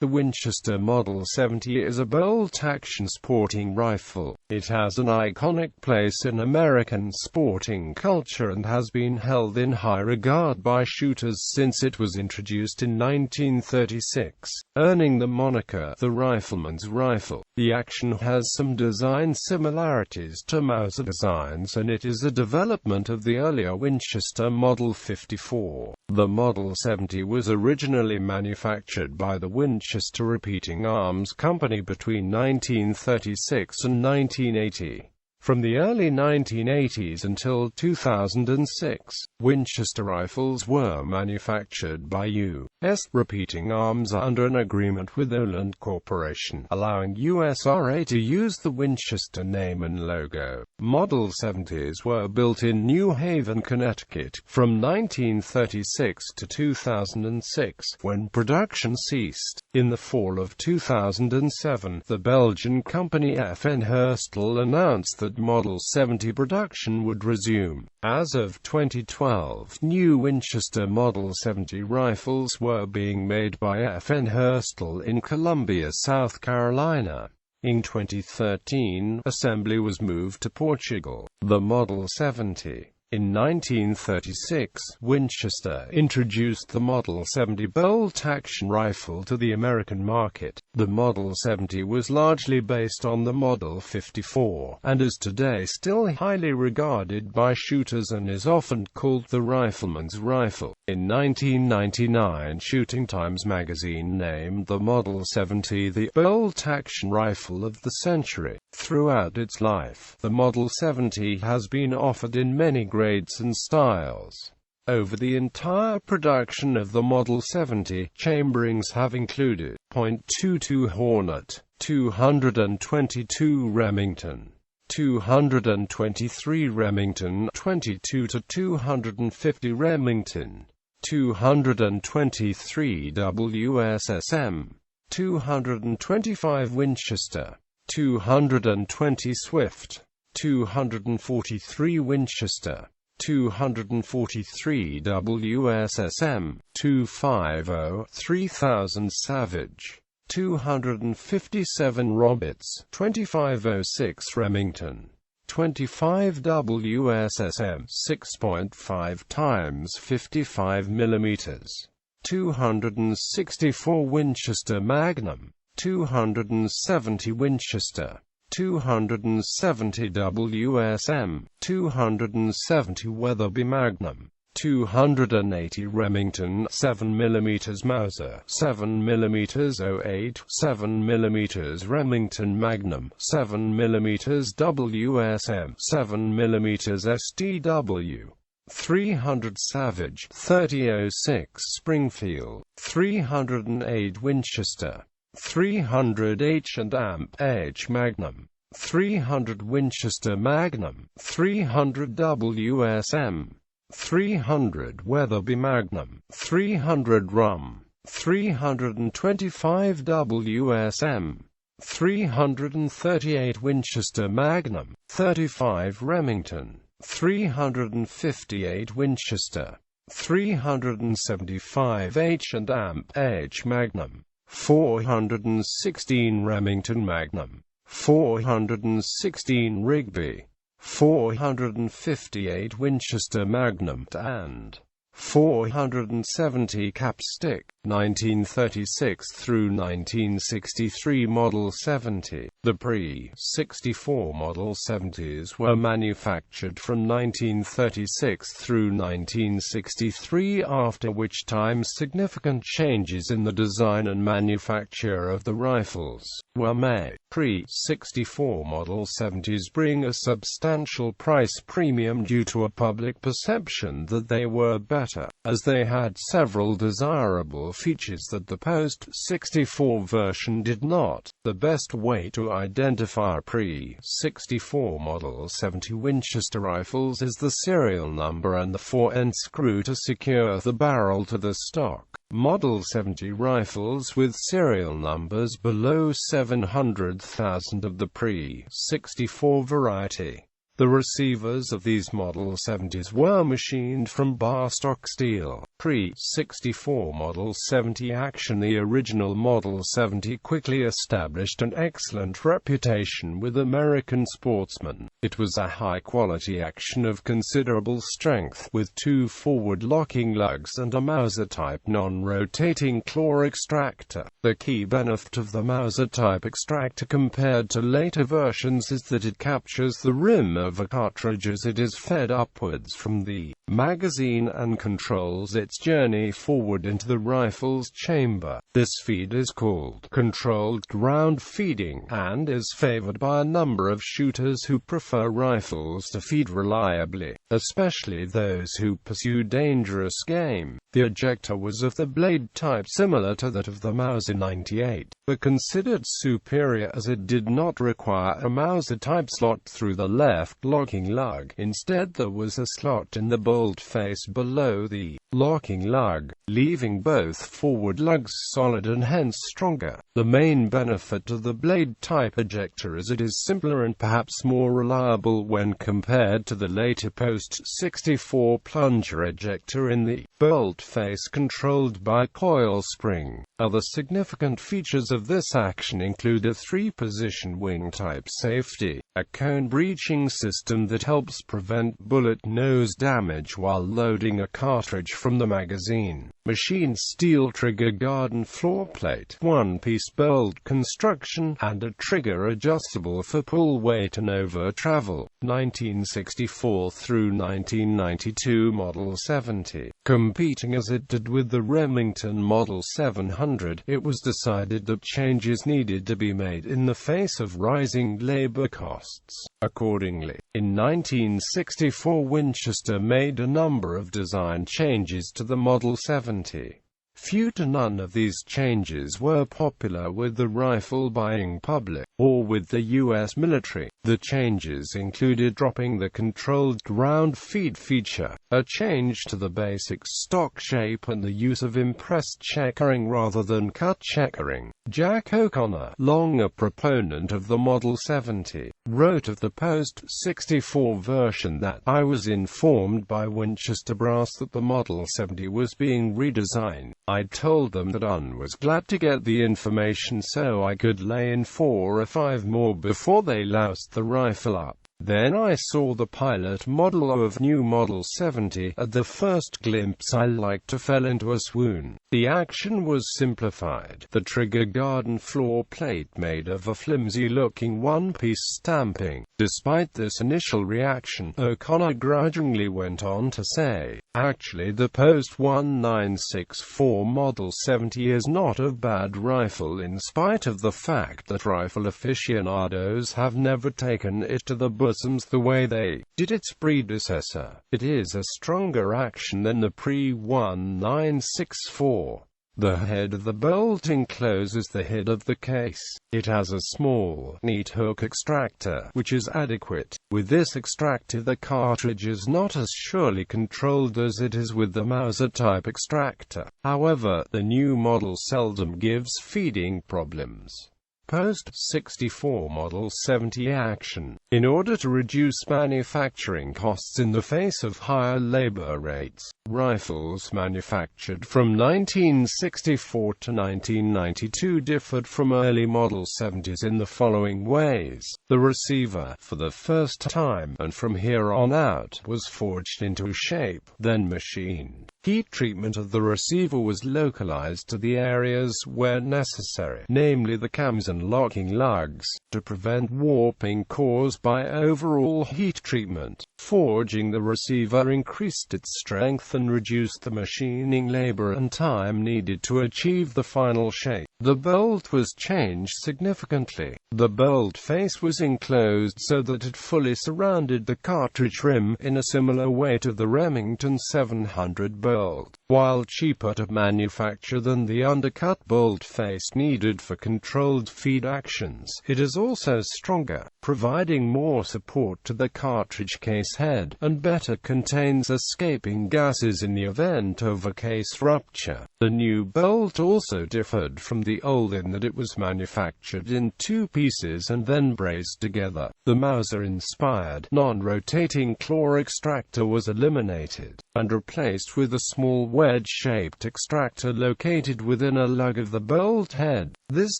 The Winchester Model 70 is a bolt-action sporting rifle. It has an iconic place in American sporting culture and has been held in high regard by shooters since it was introduced in 1936, earning the moniker the Rifleman's rifle. The action has some design similarities to Mauser designs, and it is a development of the earlier Winchester Model 54. The Model 70 was originally manufactured by the Winchester Repeating Arms Company between 1936 and 1980. From the early 1980s until 2006, Winchester rifles were manufactured by U.S. Repeating Arms under an agreement with Oland Corporation, allowing USRA to use the Winchester name and logo. Model 70s were built in New Haven, Connecticut, from 1936 to 2006, when production ceased. In the fall of 2007, the Belgian company en.Wikipedia announced that Model 70 production would resume. As of 2012, new Winchester Model 70 rifles were being made by en.Wikipedia in Columbia, South Carolina. In 2013, assembly was moved to Portugal. The Model 70. In 1936, Winchester introduced the Model 70 bolt-action rifle to the American market. The Model 70 was largely based on the Model 54, and is today still highly regarded by shooters and is often called the Rifleman's rifle. In 1999, Shooting Times magazine named the Model 70 the bolt-action rifle of the century. Throughout its life, the Model 70 has been offered in many grades and styles. Over the entire production of the Model 70, chamberings have included .22 Hornet, 222 Remington, 223 Remington, 22 to 250 Remington, 223 WSSM, 225 Winchester, 220 Swift, 243 Winchester, 243 WSSM, 250 3000 Savage, 257 Roberts, 2506 Remington, 25 WSSM 6.5 times 55 mm, 264 Winchester Magnum, 270 Winchester, 270 WSM, 270 Weatherby Magnum, 280 Remington 7mm Mauser, 7mm 08, 7mm Remington Magnum, 7mm WSM, 7mm SDW, 300 Savage, 3006 Springfield, 308 Winchester, 300 H&H Magnum, 300 Winchester Magnum, 300 WSM, 300 Weatherby Magnum, 300 Rum, 325 WSM, 338 Winchester Magnum, 35 Remington, 358 Winchester, 375 H&H Magnum, 416 Remington Magnum, 416 Rigby, 458 Winchester Magnum and 470 Capstick. 1936 through 1963 Model 70. The pre-64 Model 70s were manufactured from 1936 through 1963, after which time significant changes in the design and manufacture of the rifles were made. Pre-64 Model 70s bring a substantial price premium due to a public perception that they were better, as they had several desirable features that the post-64 version did not. The best way to identify pre-64 Model 70 Winchester rifles is the serial number and the 4N screw to secure the barrel to the stock. Model 70 rifles with serial numbers below 700,000 of the pre-64 variety The receivers of these Model 70s were machined from bar stock steel. Pre-64 Model 70 action. The original Model 70 quickly established an excellent reputation with American sportsmen. It was a high-quality action of considerable strength, with 2 forward-locking lugs and a Mauser-type non-rotating claw extractor. The key benefit of the Mauser-type extractor compared to later versions is that it captures the rim of a cartridge as it is fed upwards from the magazine and controls its journey forward into the rifle's chamber. This feed is called controlled round feeding, and is favored by a number of shooters who prefer rifles to feed reliably, especially those who pursue dangerous game. The ejector was of the blade type similar to that of the Mauser 98, but considered superior as it did not require a Mauser-type slot through the left locking lug. Instead, there was a slot in the bolt face below the locking lug, leaving both forward lugs solid and hence stronger. The main benefit of the blade-type ejector is it is simpler and perhaps more reliable when compared to the later post-64 plunger ejector in the bolt face controlled by coil spring. Other significant features of this action include a 3-position wing-type safety, a cone-breaching system that helps prevent bullet nose damage while loading a cartridge from the magazine, machined steel trigger guard and floor plate, one-piece bolt construction, and a trigger adjustable for pull weight and over travel. 1964 through 1992 Model 70. Competing as it did with the Remington Model 700, it was decided that changes needed to be made in the face of rising labor costs. Accordingly, in 1964 Winchester made a number of design changes to the Model 70. Few to none of these changes were popular with the rifle-buying public, or with the U.S. military. The changes included dropping the controlled round feed feature, a change to the basic stock shape and the use of impressed checkering rather than cut checkering. Jack O'Connor, long a proponent of the Model 70, wrote of the post-64 version that, "I was informed by Winchester brass that the Model 70 was being redesigned. I told them that UN was glad to get the information so I could lay in 4 or 5 more before they loused the rifle up. Then I saw the pilot model of new Model 70. At the first glimpse I like to fell into a swoon. The action was simplified. The trigger guard and floor plate made of a flimsy-looking one-piece stamping. Despite this initial reaction, O'Connor grudgingly went on to say, actually the post-1964 Model 70 is not a bad rifle in spite of the fact that rifle aficionados have never taken it to the bosoms the way they did its predecessor. It is a stronger action than the pre-1964. The head of the bolt encloses the head of the case. It has a small, neat hook extractor, which is adequate. With this extractor the cartridge is not as surely controlled as it is with the Mauser-type extractor. However, the new model seldom gives feeding problems. Post-64 Model 70 action. In order to reduce manufacturing costs in the face of higher labor rates, rifles manufactured from 1964 to 1992 differed from early Model 70s in the following ways. The receiver, for the first time, and from here on out, was forged into shape, then machined. Heat treatment of the receiver was localized to the areas where necessary, namely the cams and locking lugs, to prevent warping caused by overall heat treatment. Forging the receiver increased its strength and reduced the machining labor and time needed to achieve the final shape. The bolt was changed significantly. The bolt face was enclosed so that it fully surrounded the cartridge rim in a similar way to the Remington 700 bolt. While cheaper to manufacture than the undercut bolt face needed for controlled feed actions, it is also stronger, providing more support to the cartridge case head, and better contains escaping gases in the event of a case rupture. The new bolt also differed from the the old in that it was manufactured in two pieces and then braced together. The Mauser-inspired, non-rotating claw extractor was eliminated, and replaced with a small wedge-shaped extractor located within a lug of the bolt head. This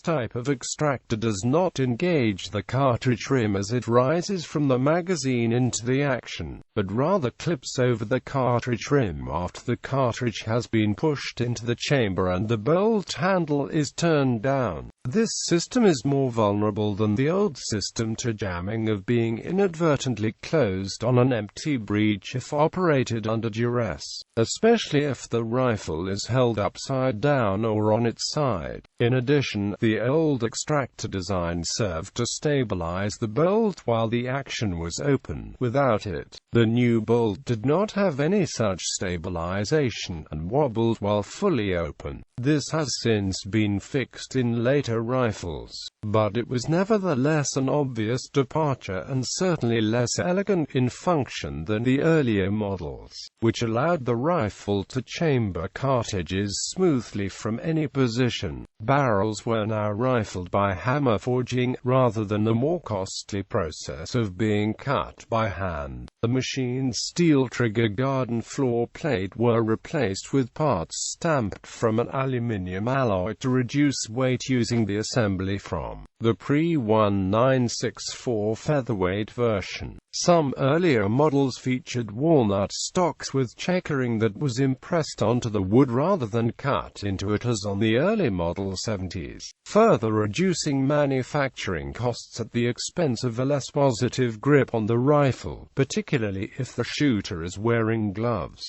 type of extractor does not engage the cartridge rim as it rises from the magazine into the action, but rather clips over the cartridge rim after the cartridge has been pushed into the chamber and the bolt handle is turned down. This system is more vulnerable than the old system to jamming of being inadvertently closed on an empty breech if operated under duress, especially if the rifle is held upside down or on its side. In addition, the old extractor design served to stabilize the bolt while the action was open. Without it, the new bolt did not have any such stabilization and wobbled while fully open. This has since been fixed in later rifles, but it was nevertheless an obvious departure and certainly less elegant in function than the earlier models, which allowed the rifle to chamber cartridges smoothly from any position. Barrels were now rifled by hammer forging, rather than the more costly process of being cut by hand. The machine's steel trigger guard and floor plate were replaced with parts stamped from an aluminium alloy to reduce weight using the assembly from the pre-1964 featherweight version. Some earlier models featured walnut stocks with checkering that was impressed onto the wood rather than cut into it as on the early Model 70s, further reducing manufacturing costs at the expense of a less positive grip on the rifle, particularly if the shooter is wearing gloves.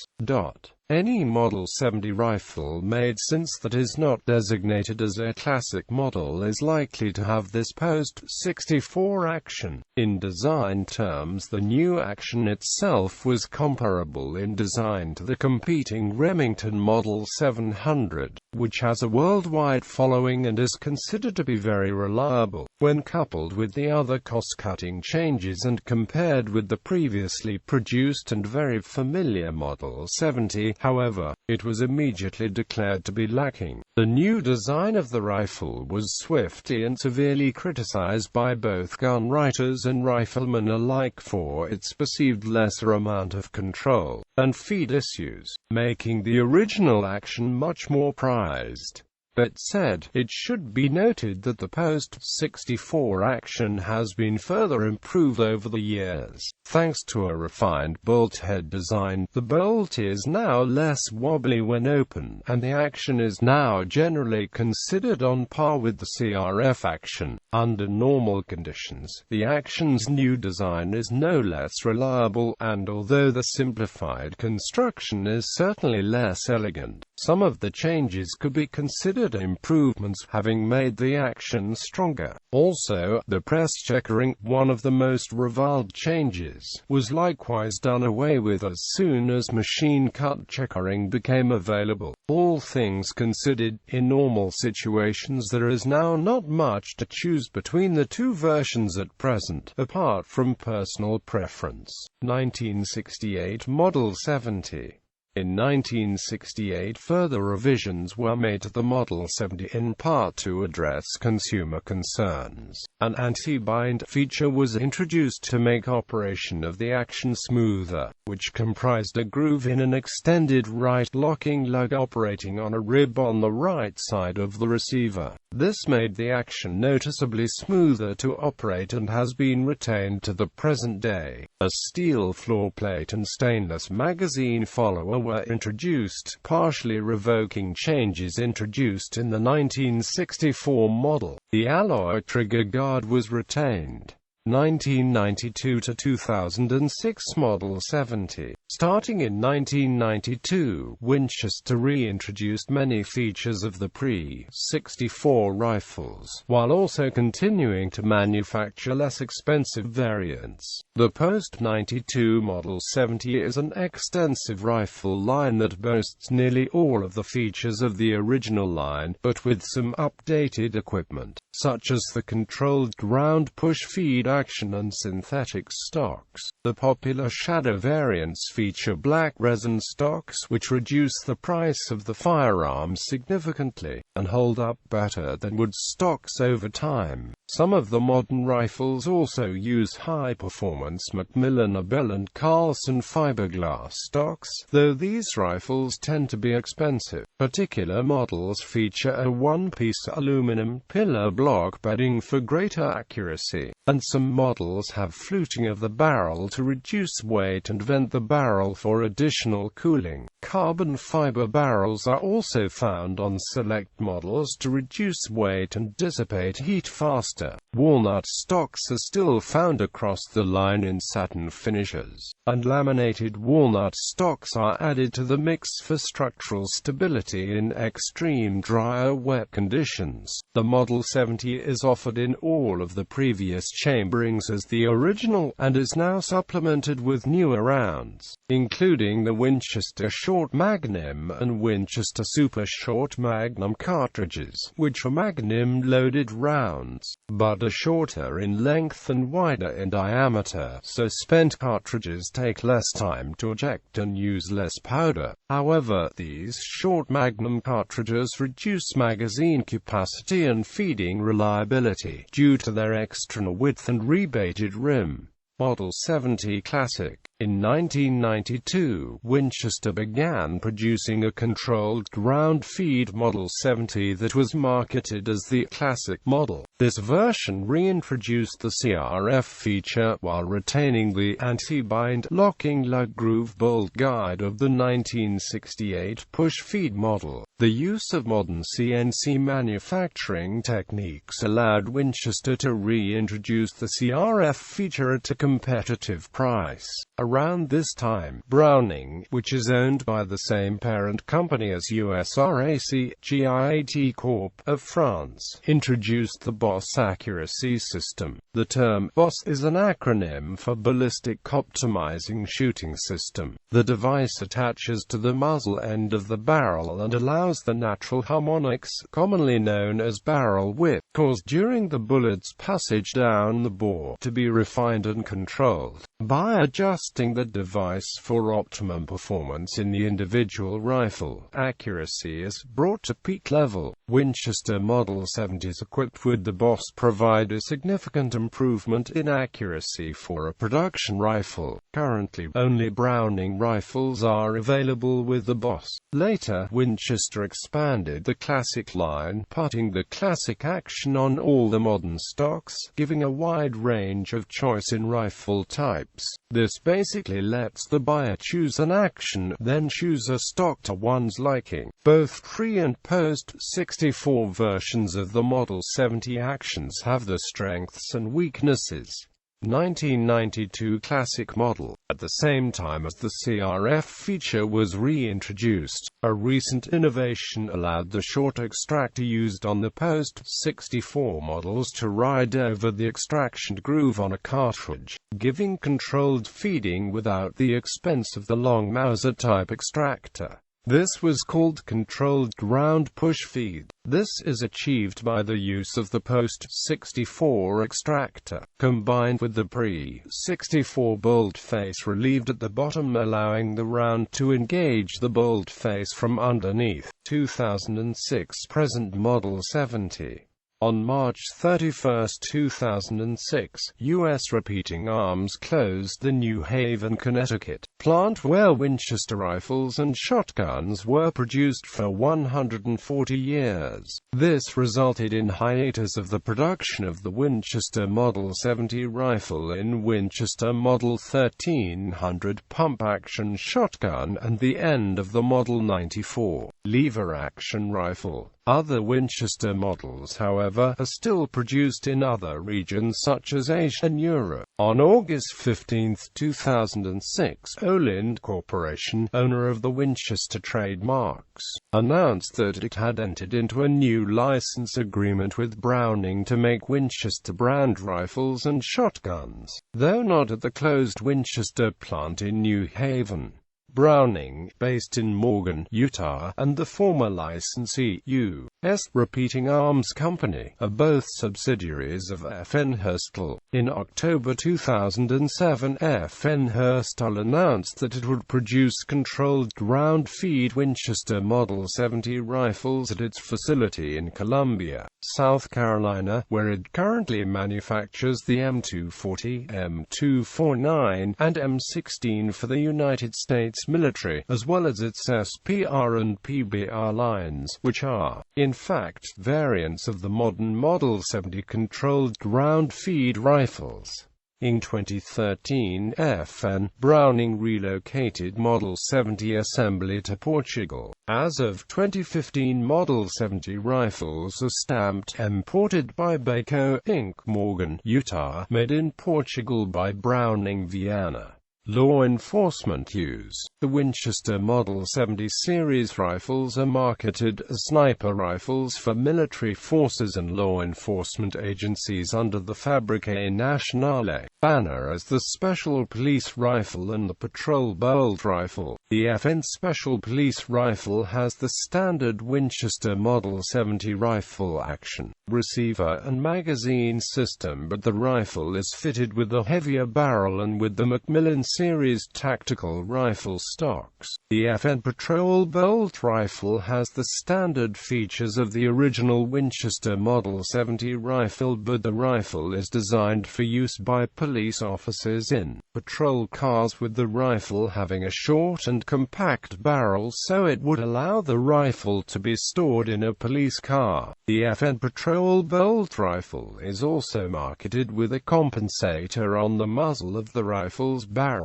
Any Model 70 rifle made since that is not designated as a classic model is likely to have this post-64 action. In design terms, the new action itself was comparable in design to the competing Remington Model 700, which has a worldwide following and is considered to be very reliable. When coupled with the other cost-cutting changes and compared with the previously produced and very familiar Model 70, however, it was immediately declared to be lacking. The new design of the rifle was swiftly and severely criticized by both gun writers and riflemen alike for its perceived lesser amount of control and feed issues, making the original action much more prized. That said, it should be noted that the post-64 action has been further improved over the years. Thanks to a refined bolt head design, the bolt is now less wobbly when open, and the action is now generally considered on par with the CRF action. Under normal conditions, the action's new design is no less reliable, and although the simplified construction is certainly less elegant, some of the changes could be considered improvements, having made the action stronger. Also, the press checkering, one of the most reviled changes, was likewise done away with as soon as machine-cut checkering became available. All things considered, in normal situations there is now not much to choose between the two versions at present, apart from personal preference. 1968 Model 70. In 1968, further revisions were made to the Model 70 in part to address consumer concerns. An anti-bind feature was introduced to make operation of the action smoother, which comprised a groove in an extended right locking lug operating on a rib on the right side of the receiver. This made the action noticeably smoother to operate and has been retained to the present day. A steel floor plate and stainless magazine follower were introduced, partially revoking changes introduced in the 1964 model. The alloy trigger guard was retained. 1992 to 2006 Model 70. Starting in 1992, Winchester reintroduced many features of the pre-64 rifles, while also continuing to manufacture less expensive variants. The post-92 Model 70 is an extensive rifle line that boasts nearly all of the features of the original line, but with some updated equipment, such as the controlled ground push feed action and synthetic stocks. The popular shadow variants feature black resin stocks, which reduce the price of the firearm significantly, and hold up better than wood stocks over time. Some of the modern rifles also use high-performance Macmillan Bell and Carlson fiberglass stocks, though these rifles tend to be expensive. Particular models feature a one-piece aluminum pillar block bedding for greater accuracy, and some models have fluting of the barrel to reduce weight and vent the barrel for additional cooling. Carbon fiber barrels are also found on select models to reduce weight and dissipate heat faster. Walnut stocks are still found across the line in satin finishes, and laminated walnut stocks are added to the mix for structural stability in extreme dry or wet conditions. The Model 70 is offered in all of the previous chamberings as the original, and is now supplemented with newer rounds, including the Winchester Short Magnum and Winchester Super Short Magnum cartridges, which are Magnum-loaded rounds, but are shorter in length and wider in diameter, so spent cartridges take less time to eject and use less powder. However, these short Magnum cartridges reduce magazine capacity and feeding reliability due to their extra width and rebated rim. Model 70 Classic. In 1992, Winchester began producing a controlled ground feed Model 70 that was marketed as the Classic model. This version reintroduced the CRF feature, while retaining the anti-bind locking lug groove bolt guide of the 1968 push-feed model. The use of modern CNC manufacturing techniques allowed Winchester to reintroduce the CRF feature at a competitive price. Around this time, Browning, which is owned by the same parent company as USRAC GIAT Corp. of France, introduced the BOSS accuracy system. The term BOSS is an acronym for Ballistic Optimizing Shooting System. The device attaches to the muzzle end of the barrel and allows the natural harmonics, commonly known as barrel width, caused during the bullet's passage down the bore, to be refined and controlled. By adjusting the device for optimum performance in the individual rifle, accuracy is brought to peak level. Winchester Model 70s equipped with the BOSS provide a significant improvement in accuracy for a production rifle. Currently, only Browning rifles are available with the BOSS. Later, Winchester expanded the Classic line, putting the Classic action on all the modern stocks, giving a wide range of choice in rifle types. This basically lets the buyer choose an action, then choose a stock to one's liking. Both pre- and post-64 versions of the Model 70 actions have their strengths and weaknesses. 1992 Classic model. At the same time as the CRF feature was reintroduced, a recent innovation allowed the short extractor used on the post-64 models to ride over the extraction groove on a cartridge, giving controlled feeding without the expense of the long Mauser type extractor. This was called controlled ground push feed. This is achieved by the use of the post-64 extractor, combined with the pre-64 bolt face relieved at the bottom, allowing the round to engage the bolt face from underneath. 2006 Present Model 70. On March 31, 2006, U.S. Repeating Arms closed the New Haven, Connecticut plant where Winchester rifles and shotguns were produced for 140 years. This resulted in hiatus of the production of the Winchester Model 70 rifle in Winchester Model 1300 pump-action shotgun and the end of the Model 94 lever-action rifle. Other Winchester models, however, are still produced in other regions such as Asia and Europe. On August 15, 2006, Olind Corporation, owner of the Winchester trademarks, announced that it had entered into a new license agreement with Browning to make Winchester brand rifles and shotguns, though not at the closed Winchester plant in New Haven. Browning, based in Morgan, Utah, and the former licensee, U. Repeating Arms Company, are both subsidiaries of FN Herstal. In October 2007, FN Herstal announced that it would produce controlled ground-feed Winchester Model 70 rifles at its facility in Columbia, South Carolina, where it currently manufactures the M240, M249, and M16 for the United States military, as well as its SPR and PBR lines, which are, in fact, variants of the modern Model 70 controlled ground-feed rifles. In 2013, FN Browning relocated Model 70 assembly to Portugal. As of 2015, Model 70 rifles are stamped "Imported by Baco, Inc., Morgan, Utah, made in Portugal by Browning, Vienna." Law enforcement use. The Winchester Model 70 series rifles are marketed as sniper rifles for military forces and law enforcement agencies under the Fabrique Nationale banner as the Special Police Rifle and the Patrol Bolt Rifle. The FN Special Police Rifle has the standard Winchester Model 70 rifle action, receiver and magazine system, but the rifle is fitted with a heavier barrel and with the Macmillan Series tactical rifle stocks. The FN Patrol Bolt Rifle has the standard features of the original Winchester Model 70 rifle, but the rifle is designed for use by police officers in patrol cars, with the rifle having a short and compact barrel so it would allow the rifle to be stored in a police car. The FN Patrol Bolt Rifle is also marketed with a compensator on the muzzle of the rifle's barrel.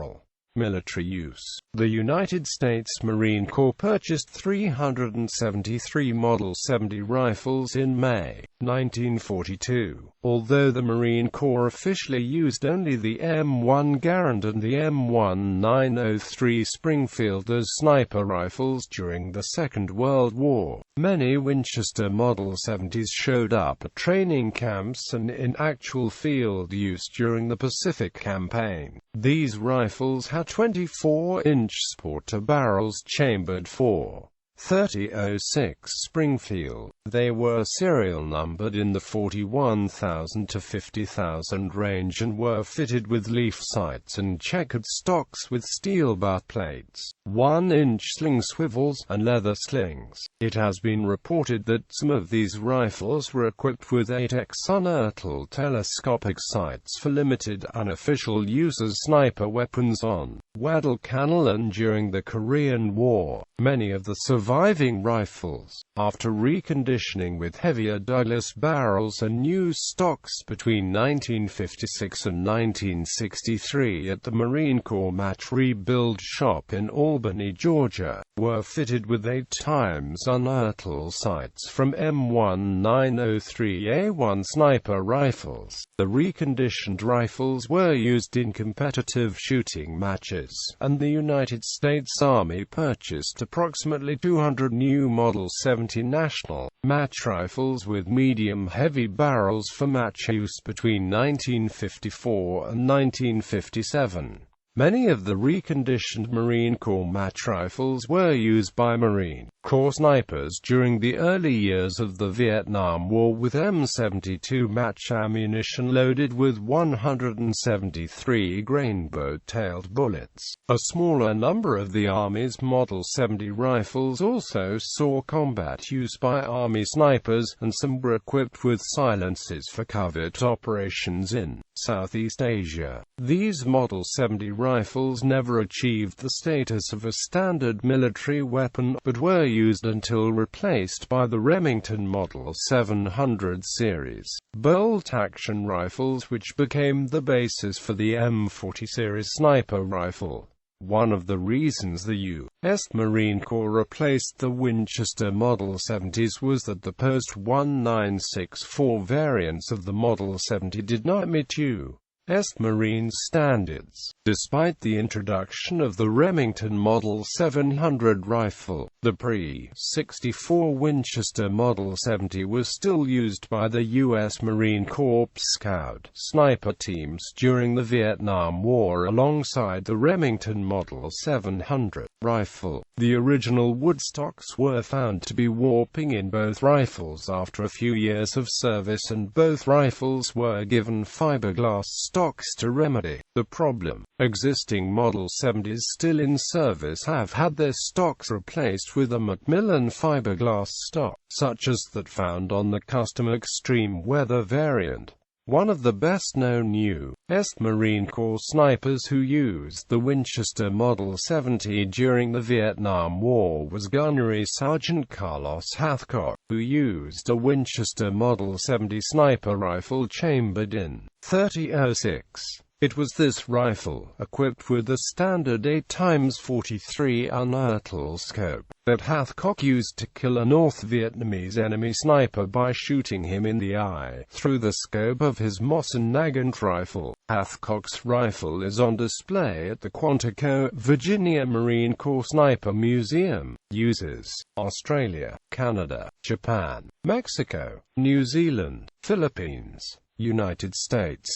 Military use. The United States Marine Corps purchased 373 Model 70 rifles in May 1942. Although the Marine Corps officially used only the M1 Garand and the M1903 Springfield as sniper rifles during the Second World War, many Winchester Model 70s showed up at training camps and in actual field use during the Pacific Campaign. These rifles had 24-inch sporter barrels chambered for .30-06 Springfield. They were serial numbered in the 41,000 to 50,000 range and were fitted with leaf sights and checkered stocks with steel butt plates, 1-inch sling swivels, and leather slings. It has been reported that some of these rifles were equipped with 8x unearthled telescopic sights for limited unofficial use as sniper weapons on Guadalcanal during the Korean War. Many of the surviving rifles, after reconditioning with heavier Douglas barrels and new stocks between 1956 and 1963 at the Marine Corps Match Rebuild Shop in Albany, Georgia, were fitted with 8x unearthled sights from M1903A1 sniper rifles. The reconditioned rifles were used in competitive shooting matches, and the United States Army purchased approximately 200 new Model 70 national match rifles with medium-heavy barrels for match use between 1954 and 1957. Many of the reconditioned Marine Corps match rifles were used by Marine Corps snipers during the early years of the Vietnam War, with M72 match ammunition loaded with 173 grain boat-tailed bullets. A smaller number of the Army's Model 70 rifles also saw combat use by Army snipers, and some were equipped with silencers for covert operations in Southeast Asia. These Model 70 rifles never achieved the status of a standard military weapon, but were used until replaced by the Remington Model 700 series bolt-action rifles, which became the basis for the M40 series sniper rifle. One of the reasons the U.S. Marine Corps replaced the Winchester Model 70s was that the post-1964 variants of the Model 70 did not meet U.S. Marine standards. Despite the introduction of the Remington Model 700 rifle, the pre-64 Winchester Model 70 was still used by the U.S. Marine Corps Scout sniper teams during the Vietnam War alongside the Remington Model 700 rifle. The original wood stocks were found to be warping in both rifles after a few years of service, and both rifles were given fiberglass stocks to remedy the problem. Existing Model 70s still in service have had their stocks replaced with a Macmillan fiberglass stock, such as that found on the custom extreme weather variant. One of the best-known U.S. Marine Corps snipers who used the Winchester Model 70 during the Vietnam War was Gunnery Sergeant Carlos Hathcock, who used a Winchester Model 70 sniper rifle chambered in .30-06. It was this rifle, equipped with a standard 8x43 Untitled scope, that Hathcock used to kill a North Vietnamese enemy sniper by shooting him in the eye through the scope of his Mosin-Nagant rifle. Hathcock's rifle is on display at the Quantico, Virginia Marine Corps Sniper Museum. Uses: Australia, Canada, Japan, Mexico, New Zealand, Philippines, United States.